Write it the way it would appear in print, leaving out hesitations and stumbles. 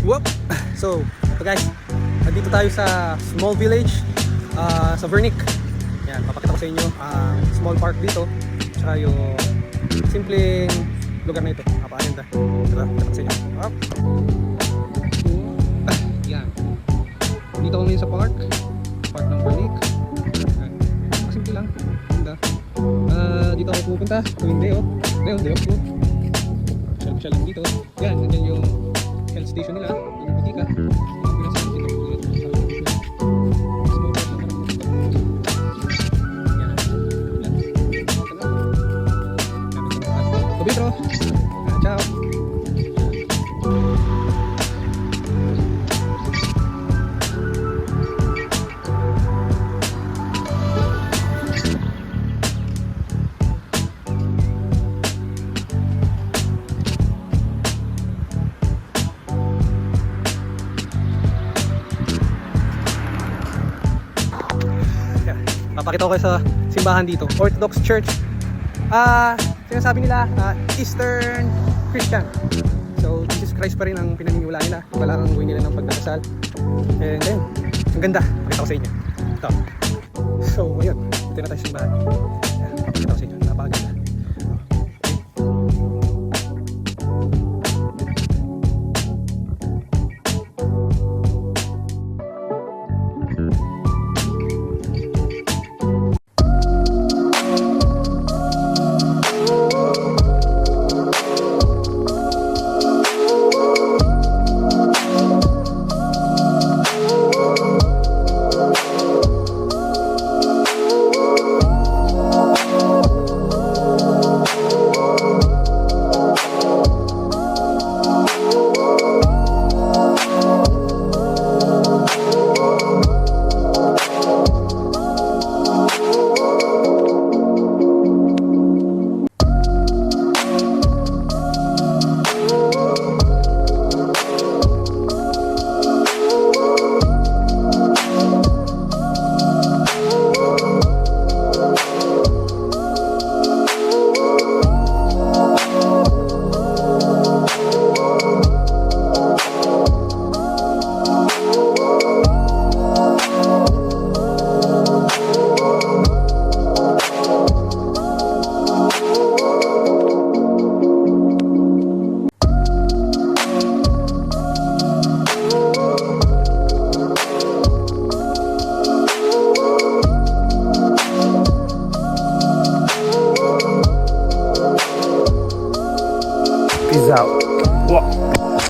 Whoop! So, ito guys, nandito tayo sa small village sa Vernic. Yan, papakita ko sa inyo small park dito. Tsaka yung simpleng lugar na ito. Napakaganda. Tara, pakita ko sa inyo. Up! Yan. Dito ako ngayon sa park. Park ng Vernic. Simple lang. Ganda. Dito ako pupunta. Tuwing day off. Day off ko. Pasyal lang dito. Yan, nandiyan yung health station nila. Yung butika. Tubitro. Ciao. Papakita ko kayo sa simbahan dito, Orthodox Church. Sinasabi nila Eastern Christian. So Jesus Christ pa rin ang pinaniniwalaan nila. Wala kang gawin nila ng pagdadasal. And then, ang ganda. Pakita ko sa inyo. Ito. So ayun, ito na tayo sa simbahan. Papakita ko sa inyo.